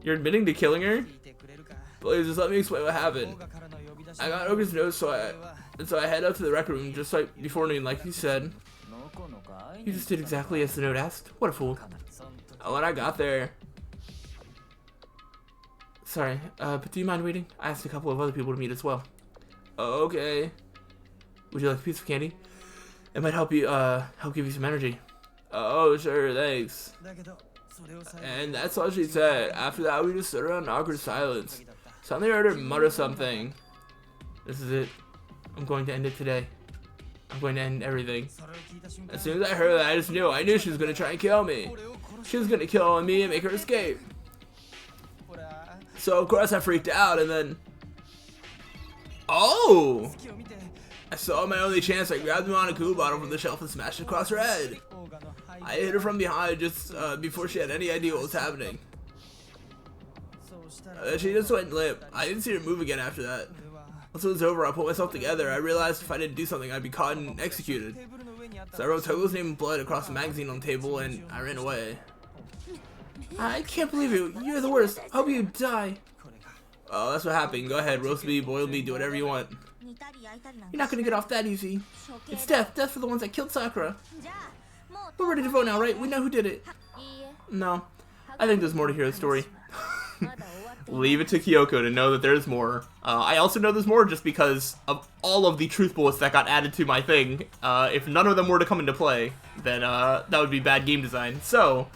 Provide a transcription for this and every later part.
You're admitting to killing her? Please, just let me explain what happened. I got Ogre's note, so I head up to the rec room just like before noon, like you said. You just did exactly as the note asked. What a fool. When I got there... Sorry, but do you mind waiting? I asked a couple of other people to meet as well. Okay. Would you like a piece of candy? It might help you, help give you some energy. Oh, sure, thanks. And that's all she said. After that, we just stood around in awkward silence. Suddenly I heard her mutter something. This is it. I'm going to end it today. I'm going to end everything. As soon as I heard that, I just knew. I knew she was going to try and kill me. She was going to kill me and make her escape. So, of course, I freaked out, and then... Oh! I saw my only chance. I grabbed the Monaco bottle from the shelf and smashed it across her head. I hit her from behind just before she had any idea what was happening. She just went limp. I didn't see her move again after that. Once it was over, I pulled myself together. I realized if I didn't do something, I'd be caught and executed. So I wrote Togo's name in blood across the magazine on the table, and I ran away. I can't believe you. You're the worst. I hope you die. Oh, that's what happened. Go ahead, roast me, boil me, do whatever you want. You're not gonna get off that easy. It's death. Death for the ones that killed Sakura. We're ready to vote now, right? We know who did it. No. I think there's more to hear the story. Leave it to Kyoko to know that there's more. I also know there's more just because of all of the truth bullets that got added to my thing. If none of them were to come into play, then that would be bad game design. So,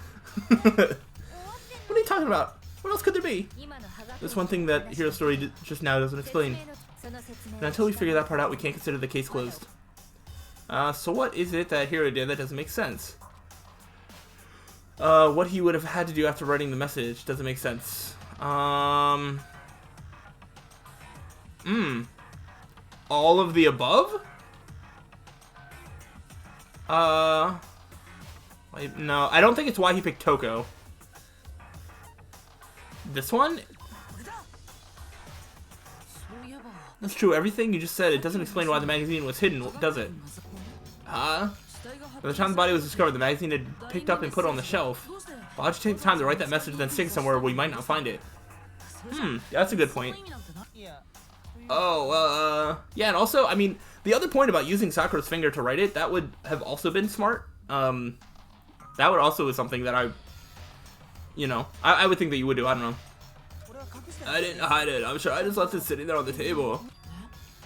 what are you talking about? What else could there be? There's one thing that Hero's story just now doesn't explain. And until we figure that part out, we can't consider the case closed. So what is it that Hero did that doesn't make sense? What he would have had to do after writing the message doesn't make sense. All of the above? Wait, no, I don't think it's why he picked Toko. This one? That's true, everything you just said, it doesn't explain why the magazine was hidden, does it? By the time the body was discovered, the magazine had picked up and put on the shelf. Why'd you take the time to write that message and then stick it somewhere where we might not find it? That's a good point. Oh, yeah, and also, I mean, the other point about using Sakura's finger to write it, that would have also been smart. That would also be something that I would think that you would do, I don't know. I didn't hide it, I'm sure I just left it sitting there on the table.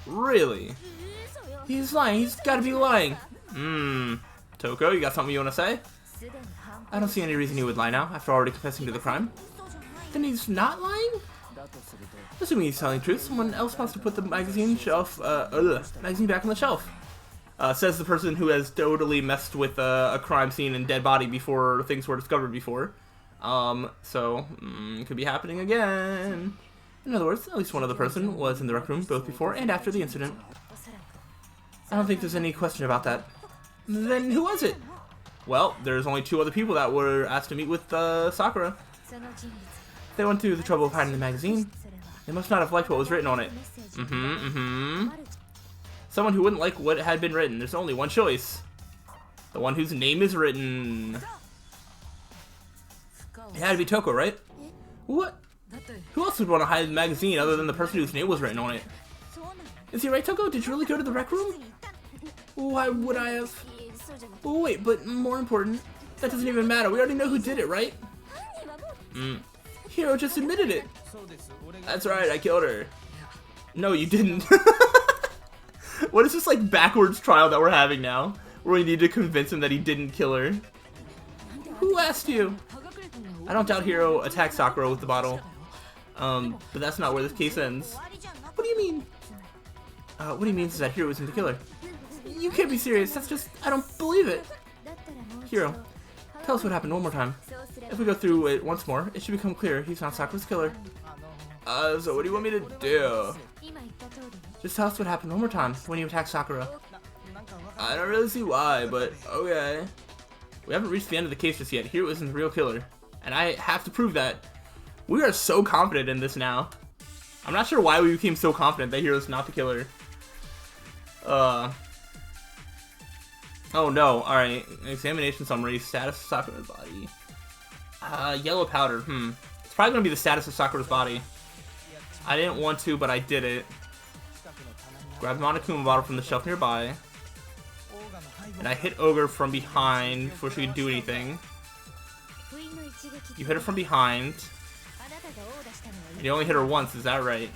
Really? He's lying, he's gotta be lying. Toko, you got something you wanna say? I don't see any reason he would lie now, after already confessing to the crime. Then he's not lying? Assuming he's telling the truth, someone else wants to put the magazine back on the shelf. Says the person who has totally messed with a crime scene and dead body before things were discovered before. It could be happening again. In other words, at least one other person was in the rec room both before and after the incident. I don't think there's any question about that. Then who was it? Well, there's only two other people that were asked to meet with Sakura. They went through the trouble of hiding the magazine. They must not have liked what was written on it. Someone who wouldn't like what had been written. There's only one choice. The one whose name is written. It had to be Toko, right? What? Who else would want to hide the magazine other than the person whose name was written on it? Is he right, Toko? Did you really go to the rec room? Why would I have? Oh, wait, but more important, that doesn't even matter. We already know who did it, right? Hiro just admitted it. That's right, I killed her. No, you didn't. What is this, like, backwards trial that we're having now? Where we need to convince him that he didn't kill her? Who asked you? I don't doubt Hiro attacked Sakura with the bottle. But that's not where this case ends. What do you mean? What he means is that Hiro isn't the killer. You can't be serious. That's just... I don't believe it. Hiro, tell us what happened one more time. If we go through it once more, it should become clear he's not Sakura's killer. So what do you want me to do? Just tell us what happened one more time when you attacked Sakura. I don't really see why, but okay. We haven't reached the end of the case just yet. Hiro isn't the real killer. And I have to prove that. We are so confident in this now. I'm not sure why we became so confident that Hiro's not the killer. Oh no, alright. Examination summary. Status of Sakura's body. Yellow powder. It's probably gonna be the status of Sakura's body. I didn't want to, but I did it. Grab the Monokuma bottle from the shelf nearby. And I hit Ogre from behind before she could do anything. You hit her from behind. You only hit her once, is that right?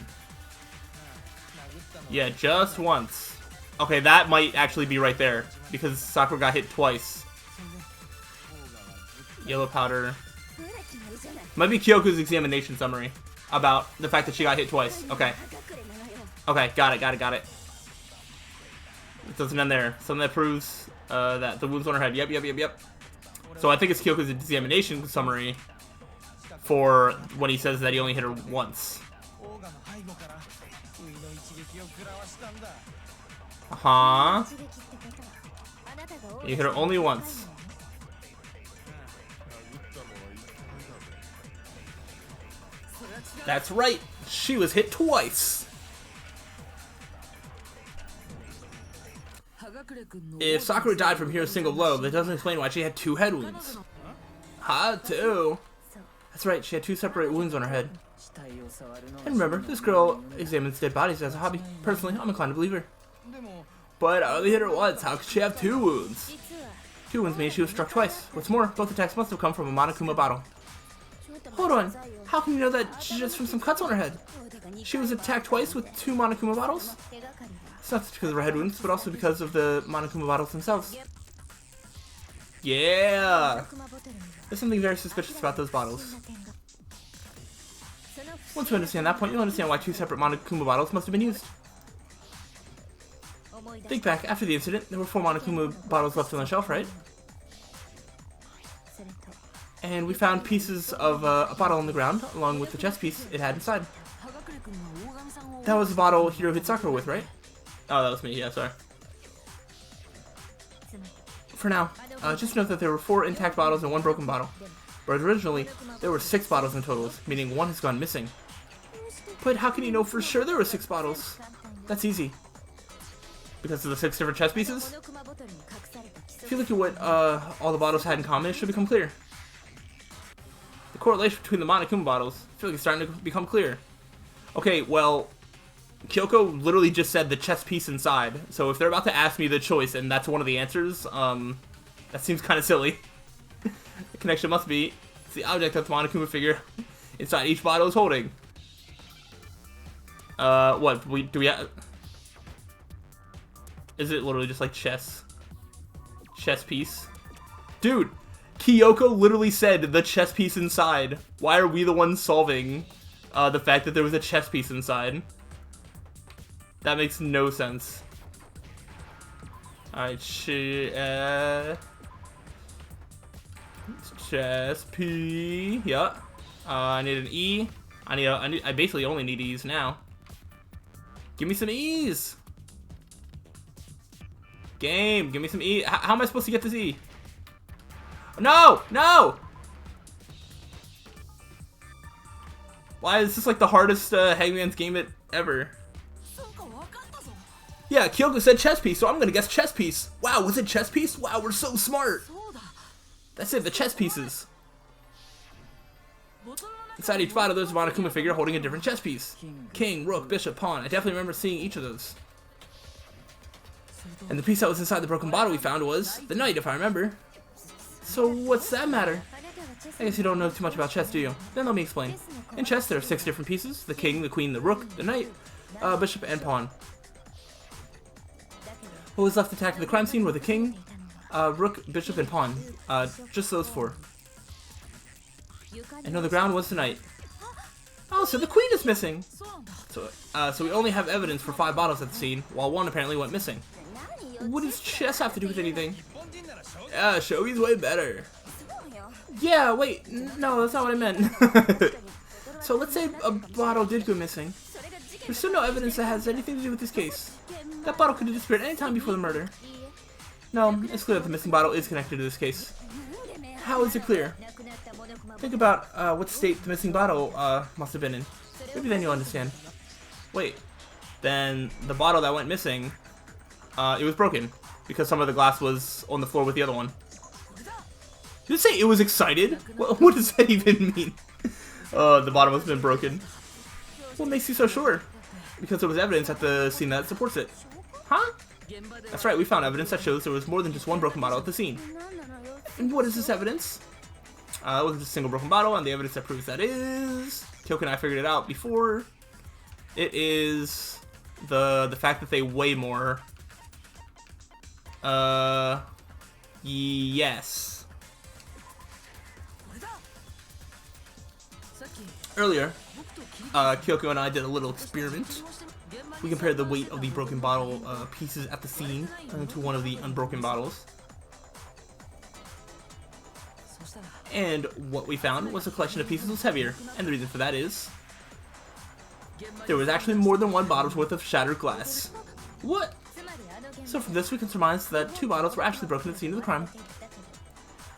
Yeah, just once. Okay, that might actually be right there, because Sakura got hit twice. Yellow powder. Might be Kyoko's examination summary about the fact that she got hit twice. Okay. Okay, got it. It doesn't end there. Something that proves that the wounds on her head. Yep. So I think it's Kyoko's examination summary for when he says that he only hit her once. Uh-huh. You hit her only once. That's right. She was hit twice. If Sakura died from here a single blow, that doesn't explain why she had 2 head wounds. Huh? 2? That's right, she had 2 separate wounds on her head. And remember, this girl examines dead bodies as a hobby. Personally, I'm inclined to believe her. But I only hit her once. How could she have 2 wounds? 2 wounds means she was struck twice. What's more, both attacks must have come from a Monokuma bottle. Hold on. How can you know that just from some cuts on her head? She was attacked twice with 2 Monokuma bottles? It's not just because of her head wounds, but also because of the Monokuma bottles themselves. Yeah! There's something very suspicious about those bottles. Once you understand that point, you'll understand why 2 separate Monokuma bottles must have been used. Think back, after the incident, there were 4 Monokuma bottles left on the shelf, right? And we found pieces of a bottle on the ground, along with the chest piece it had inside. That was the bottle Hiro hit Sakura with, right? Oh, that was me, yeah, sorry. For now, just note that there were 4 intact bottles and 1 broken bottle. Whereas originally, there were 6 bottles in total, meaning 1 has gone missing. But how can you know for sure there were 6 bottles? That's easy. Because of the 6 different chest pieces? If you look at what all the bottles had in common, it should become clear. The correlation between the Monokuma bottles, I feel like it's starting to become clear. Okay, well, Kyoko literally just said the chest piece inside, so if they're about to ask me the choice and that's one of the answers, that seems kind of silly. The connection must be, it's the object that the Monokuma figure inside each bottle is holding. What, do we have... Is it literally just like chess piece? Dude, Kyoko literally said the chess piece inside. Why are we the ones solving the fact that there was a chess piece inside? That makes no sense. Alright, chess P. Yeah. I need an E. I basically only need E's now. Give me some E's. Game, give me some E. How am I supposed to get this E? No! No! Why is this like the hardest Hangman's game ever? Yeah, Kyoko said chess piece, so I'm gonna guess chess piece. Wow, was it chess piece? Wow, we're so smart. That's it, the chess pieces. Inside each bottle, there's a Monokuma figure holding a different chess piece. King, rook, bishop, pawn. I definitely remember seeing each of those. And the piece that was inside the broken bottle we found was the knight, if I remember. So what's that matter? I guess you don't know too much about chess, do you? Then let me explain. In chess, there are 6 different pieces: the king, the queen, the rook, the knight, bishop, and pawn. What was left attack at the crime scene were the king, rook, bishop, and pawn. Just those 4. And on the ground was the knight. Oh, so the queen is missing! So we only have evidence for 5 bottles at the scene, while 1 apparently went missing. What does chess have to do with anything? Yeah, shogi's way better. Yeah, wait, no, that's not what I meant. So let's say a bottle did go missing. There's still no evidence that has anything to do with this case. That bottle could have disappeared any time before the murder. No, it's clear that the missing bottle is connected to this case. How is it clear? Think about what state the missing bottle must have been in. Maybe then you'll understand. Wait, then the bottle that went missing, it was broken because some of the glass was on the floor with the other one. Did it say it was excited? What does that even mean? The bottom has been broken. What makes you so sure? Because there was evidence at the scene that supports it. Huh? That's right, we found evidence that shows there was more than just one broken bottle at the scene. And what is this evidence? It wasn't just a single broken bottle, and the evidence that proves that is... Kyoko and I figured it out before. It is the fact that they weigh more. Yes. Earlier, Kyoko and I did a little experiment. We compared the weight of the broken bottle pieces at the scene to one of the unbroken bottles. And what we found was the collection of pieces was heavier, and the reason for that is there was actually more than one bottle's worth of shattered glass. What? So from this we can surmise that 2 bottles were actually broken at the scene of the crime.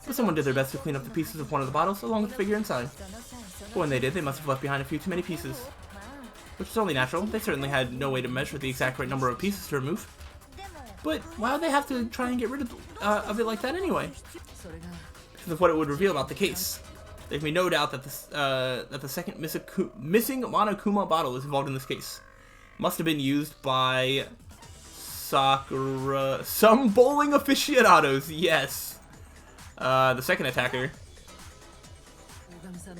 But someone did their best to clean up the pieces of one of the bottles along with the figure inside. But when they did, they must have left behind a few too many pieces. Which is only natural. They certainly had no way to measure the exact right number of pieces to remove. But why would they have to try and get rid of it like that anyway? Because of what it would reveal about the case. There can be no doubt that the second missing Monokuma bottle is involved in this case. Must have been used by Sakura, some bowling aficionados. Yes, the second attacker.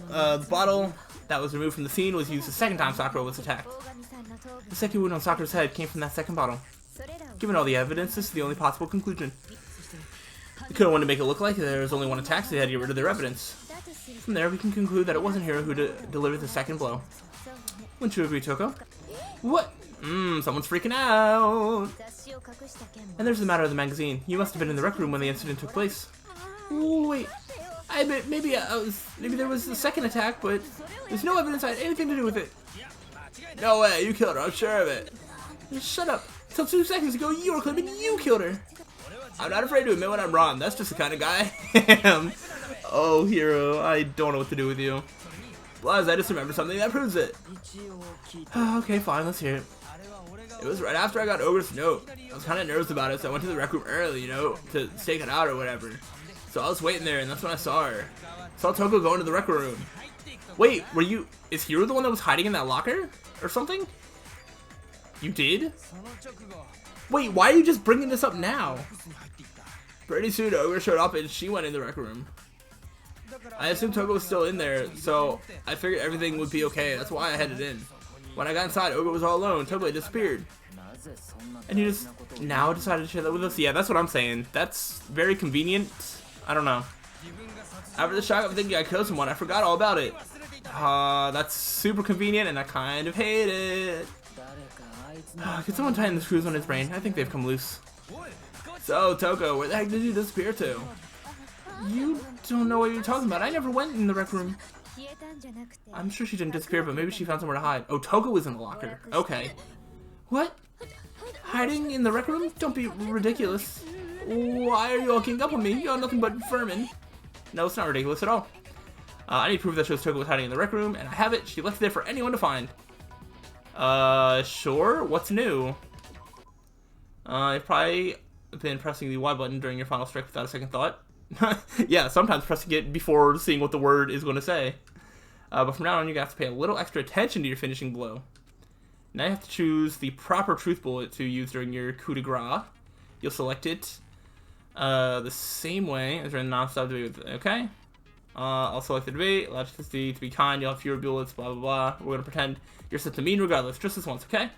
The bottle that was removed from the scene was used the second time Sakura was attacked. The second wound on Sakura's head came from that second bottle. Given all the evidence, this is the only possible conclusion. They could have wanted to make it look like there was only one attack, so they had to get rid of their evidence. From there, we can conclude that it wasn't Hiro who delivered the second blow. Wouldn't you agree, Toko? What? Someone's freaking out. And there's the matter of the magazine. You must have been in the rec room when the incident took place. Ooh, wait. I admit, maybe there was a second attack, but there's no evidence I had anything to do with it. No way, you killed her, I'm sure of it. Shut up. Until 2 seconds ago, you were claiming you killed her. I'm not afraid to admit when I'm wrong. That's just the kind of guy I am. Oh, Hiro, I don't know what to do with you. Plus, I just remembered something that proves it. Okay, fine, let's hear it. It was right after I got Ogre's note. I was kind of nervous about it, so I went to the rec room early, you know, to stake it out or whatever. So I was waiting there, and that's when I saw her. Saw Toko go into the rec room. Wait, is Hiro the one that was hiding in that locker? Or something? You did? Wait, why are you just bringing this up now? Pretty soon, Ogre showed up and she went in the rec room. I assumed Toko was still in there, so I figured everything would be okay. That's why I headed in. When I got inside, Ogre was all alone. Toko had disappeared. And he just now decided to share that with us? Yeah, that's what I'm saying. That's very convenient. I don't know. After the shock of thinking I killed someone, I forgot all about it. That's super convenient, and I kind of hate it. Could someone tighten the screws on his brain? I think they've come loose. So, Toko, where the heck did you disappear to? You don't know what you're talking about. I never went in the rec room. I'm sure she didn't disappear, but maybe she found somewhere to hide. Oh, Toko was in the locker. Okay. What? Hiding in the rec room? Don't be ridiculous. Why are you all ganging up on me? You're nothing but vermin. No, it's not ridiculous at all. I need proof that shows Toko was hiding in the rec room, and I have it. She left it there for anyone to find. Sure. What's new? I've probably been pressing the Y button during your final strike without a second thought. Yeah, sometimes pressing it before seeing what the word is going to say. But from now on, you have to pay a little extra attention to your finishing blow. Now you have to choose the proper truth bullet to use during your coup de grace. You'll select it the same way as during the non-stop debate with, okay? I'll select the debate, elasticity, to be kind, you'll have fewer bullets, blah blah blah. We're gonna pretend you're set to mean regardless, just this once, okay?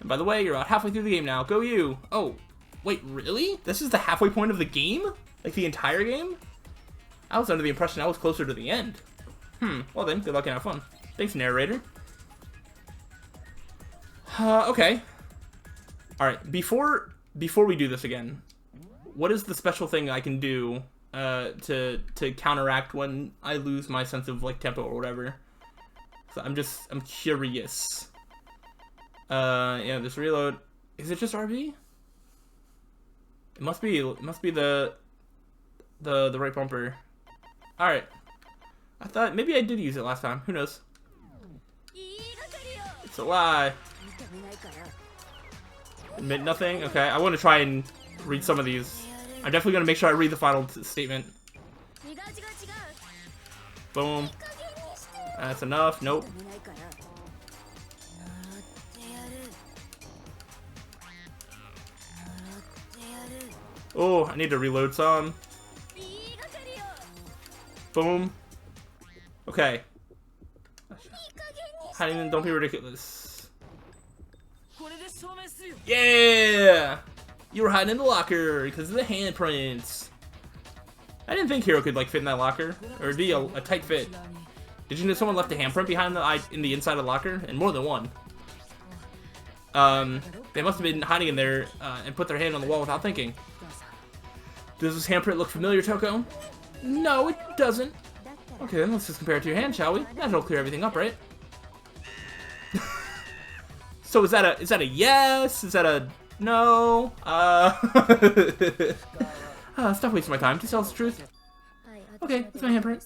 And by the way, you're about halfway through the game now. Go you! Oh, wait, really? This is the halfway point of the game? Like the entire game? I was under the impression I was closer to the end. Well then, good luck and have fun. Thanks, narrator. Okay. Alright, before we do this again, what is the special thing I can do to counteract when I lose my sense of like tempo or whatever? So I'm curious. Yeah, this reload. Is it just RB? It must be the right bumper. Alright. I thought maybe I did use it last time. Who knows? It's a lie. Admit nothing? Okay, I want to try and read some of these. I'm definitely going to make sure I read the final statement. Boom. That's enough. Nope. Oh, I need to reload some. Boom. Okay. Hiding, don't be ridiculous. Yeah! You were hiding in the locker because of the handprints. I didn't think Hiro could like fit in that locker, or it'd be a tight fit. Did you know someone left a handprint behind in the inside of the locker, and more than one? They must have been hiding in there and put their hand on the wall without thinking. Does this handprint look familiar, Toko? No, it doesn't. Okay, then let's just compare it to your hand, shall we? That'll clear everything up, right? So is that a yes? Is that a no? Stop wasting my time. Just tell us the truth. Okay, that's my handprint.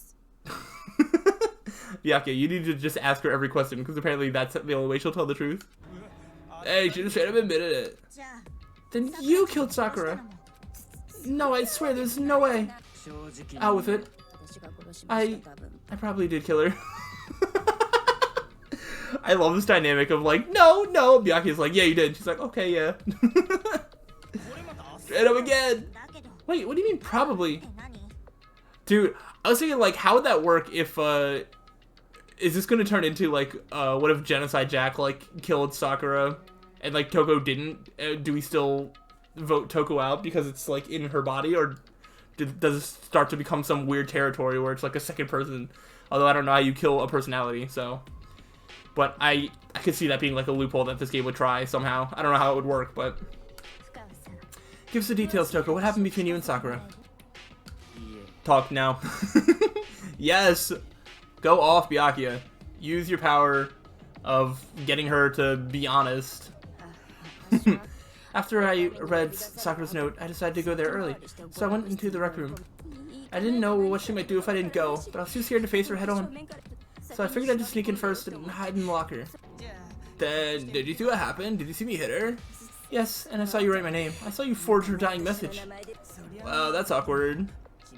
Yeah, okay, you need to just ask her every question, because apparently that's the only way she'll tell the truth. Hey, she just straight up admitted it. Then you killed Sakura. No, I swear, there's no way. Out with it. I probably did kill her. I love this dynamic of like, no, Miyake like, yeah, you did. She's like, okay, yeah. Straight up again. Wait, what do you mean probably? Dude, I was thinking like, how would that work if, is this gonna turn into like, what if Genocide Jack like killed Sakura and like Toko didn't? Do we still vote Toko out because it's like in her body, or does it start to become some weird territory where it's like a second person? Although I don't know how you kill a personality, so. But I could see that being like a loophole that this game would try somehow. I don't know how it would work, but. Give us the details, Toko. What happened between you and Sakura? Talk now. Yes! Go off, Byakuya. Use your power of getting her to be honest. After I read Sakura's note, I decided to go there early, so I went into the rec room. I didn't know what she might do if I didn't go, but I was too scared to face her head on. So I figured I'd just sneak in first and hide in the locker. Then, did you see what happened? Did you see me hit her? Yes, and I saw you write my name. I saw you forge her dying message. Wow, that's awkward.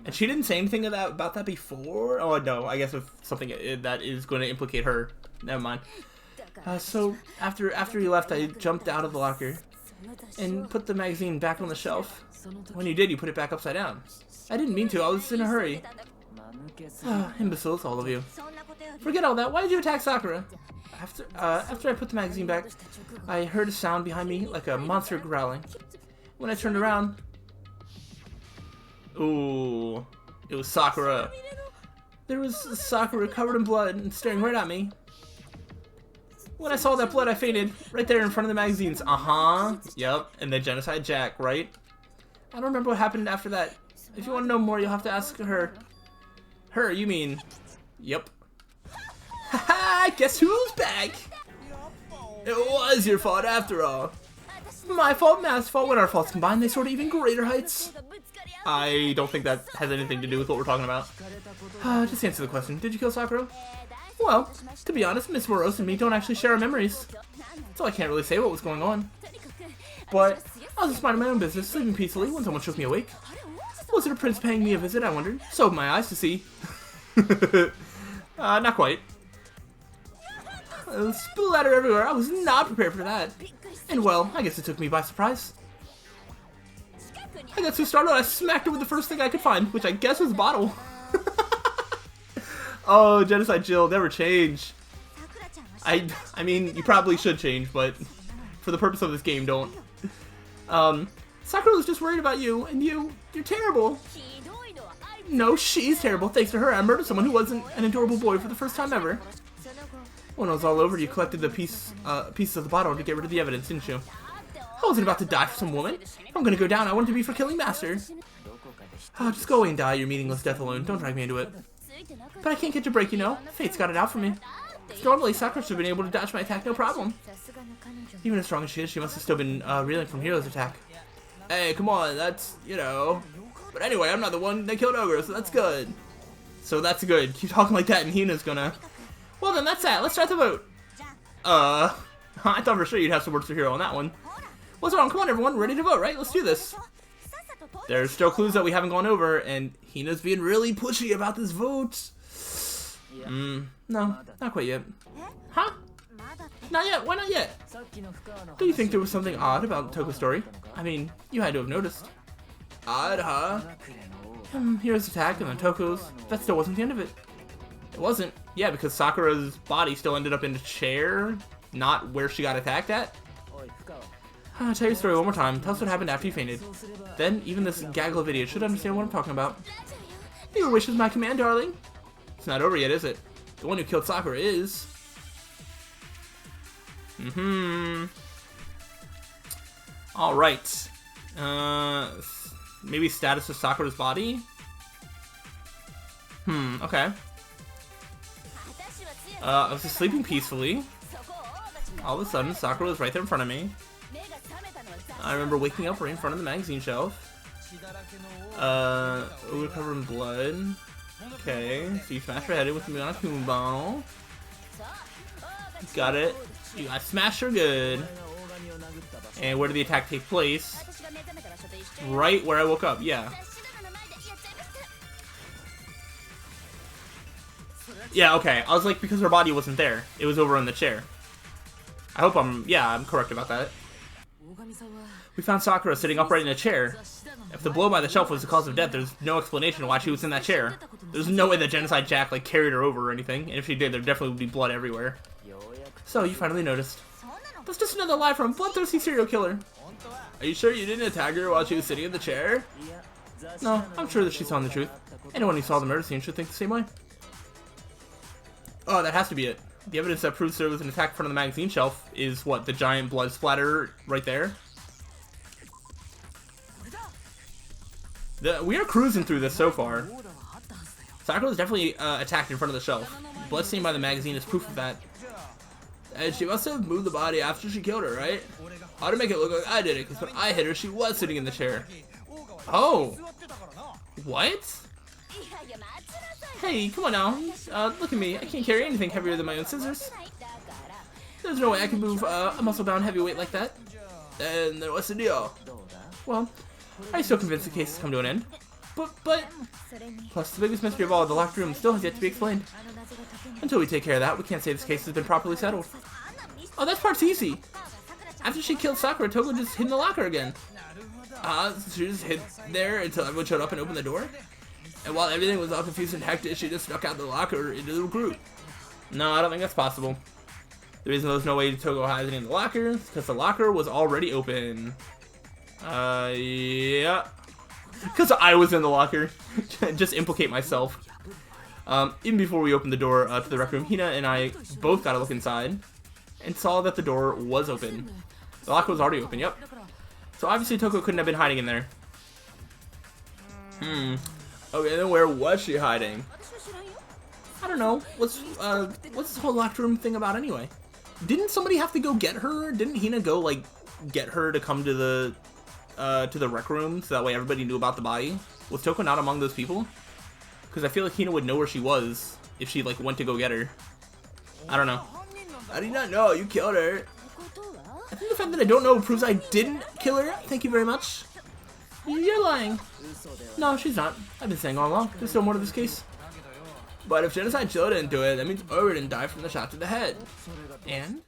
And she didn't say anything about that before? Oh, no, I guess if something that is going to implicate her. Never mind. So, after you left, I jumped out of the locker and put the magazine back on the shelf. When you did, you put it back upside down. I didn't mean to. I was in a hurry. Imbeciles, all of you. Forget all that. Why did you attack Sakura? After I put the magazine back, I heard a sound behind me like a monster growling. When I turned around... Ooh, it was Sakura. There was Sakura covered in blood and staring right at me. When I saw that blood, I fainted right there in front of the magazines. Yep, and the Genocide Jack, right? I don't remember what happened after that. If you want to know more, you'll have to ask her. Her, you mean? Yep. Haha, guess who's back? It was your fault after all. My fault, Matt's fault. When our faults combine, they soar to even greater heights. I don't think that has anything to do with what we're talking about. Just answer the question. Did you kill Sakura? Well, to be honest, Miss Morose and me don't actually share our memories, so I can't really say what was going on. But I was just minding my own business, sleeping peacefully when someone shook me awake. Was it a prince paying me a visit, I wondered? So opened my eyes to see. Not quite. Splatter everywhere. I was not prepared for that. And well, I guess it took me by surprise. I got so startled I smacked her with the first thing I could find, which I guess was a bottle. Oh, Genocide Jill, never change. I mean, you probably should change, but for the purpose of this game, don't. Sakura was just worried about you, and you're terrible. No, she's terrible. Thanks to her, I murdered someone who wasn't an adorable boy for the first time ever. When it was all over, you collected the pieces of the bottle to get rid of the evidence, didn't you? I wasn't about to die for some woman. If I'm gonna go down, I want it to be for killing Master. Just go away and die your meaningless death alone. Don't drag me into it. But I can't catch a break, you know. Fate's got it out for me. Normally, Sakura should have been able to dodge my attack, no problem. Even as strong as she is, she must have still been reeling from Hiro's attack. Hey, come on, that's, you know. But anyway, I'm not the one that killed Ogre, so that's good. So that's good. Keep talking like that and Hina's gonna... Well then, that's that. Let's start the vote. I thought for sure you'd have some words for Hiro on that one. What's wrong? Come on, everyone. Ready to vote, right? Let's do this. There's still clues that we haven't gone over, and Hina's being really pushy about this vote. No, not quite yet. Huh? Not yet? Why not yet? Do you think there was something odd about Toko's story? I mean, you had to have noticed. Odd, huh? Hero's attack and then Toko's. That still wasn't the end of it. It wasn't. Yeah, because Sakura's body still ended up in a chair, not where she got attacked at. I'll tell your story one more time. Tell us what happened after you fainted. Then, even this gaggle of idiots should understand what I'm talking about. Your wish is my command, darling. It's not over yet, is it? The one who killed Sakura is... Alright. Maybe status of Sakura's body? Okay. I was just sleeping peacefully. All of a sudden, Sakura was right there in front of me. I remember waking up right in front of the magazine shelf. We were covered in blood. Okay, so you smashed her head in with me on a Kuma bottle. Got it. You got smashed her good. And where did the attack take place? Right where I woke up, yeah. Yeah, okay. I was like, because her body wasn't there. It was over in the chair. I hope I'm correct about that. We found Sakura sitting upright in a chair. If the blow by the shelf was the cause of death, there's no explanation why she was in that chair. There's no way that Genocide Jack, like, carried her over or anything. And if she did, there definitely would be blood everywhere. So, you finally noticed. That's just another lie from a bloodthirsty serial killer. Are you sure you didn't attack her while she was sitting in the chair? No, I'm sure that she's telling the truth. Anyone who saw the murder scene should think the same way. Oh, that has to be it. The evidence that proves there was an attack in front of the magazine shelf is, what, the giant blood splatter right there? We are cruising through this so far. Sakura was definitely attacked in front of the shelf. Blood stained by the magazine is proof of that. And she must have moved the body after she killed her, right? I ought to make it look like I did it, because when I hit her, she was sitting in the chair. Oh! What? Hey, come on now. Look at me. I can't carry anything heavier than my own scissors. There's no way I can move a muscle-bound heavyweight like that. And then what's the deal? Well, I'm still convinced the case has come to an end. But... Plus, the biggest mystery of all, the locked room still has yet to be explained. Until we take care of that, we can't say this case has been properly settled. Oh, that part's easy. After she killed Sakura, Toko just hid in the locker again. She just hid there until everyone showed up and opened the door? And while everything was all confused and hectic, she just snuck out the locker into the group. No, I don't think that's possible. The reason there's no way Toko hid in the locker is because the locker was already open. Yeah. Because I was in the locker. Just implicate myself. Even before we opened the door to the rec room, Hina and I both got a look inside and saw that the door was open. The locker was already open, yep. So obviously Toko couldn't have been hiding in there. Okay, then where was she hiding? I don't know. What's this whole locked room thing about anyway? Didn't somebody have to go get her? Didn't Hina go, like, get her to come to the rec room so that way everybody knew about the body? Was Toko not among those people? Because I feel like Hina would know where she was if she, like, went to go get her. I don't know. I did not know. You killed her. I think the fact that I don't know proves I didn't kill her. Thank you very much. You're lying. No, she's not. I've been saying all along. There's still more to this case. But if Genocide Joe didn't do it, that means Oro didn't die from the shot to the head. And?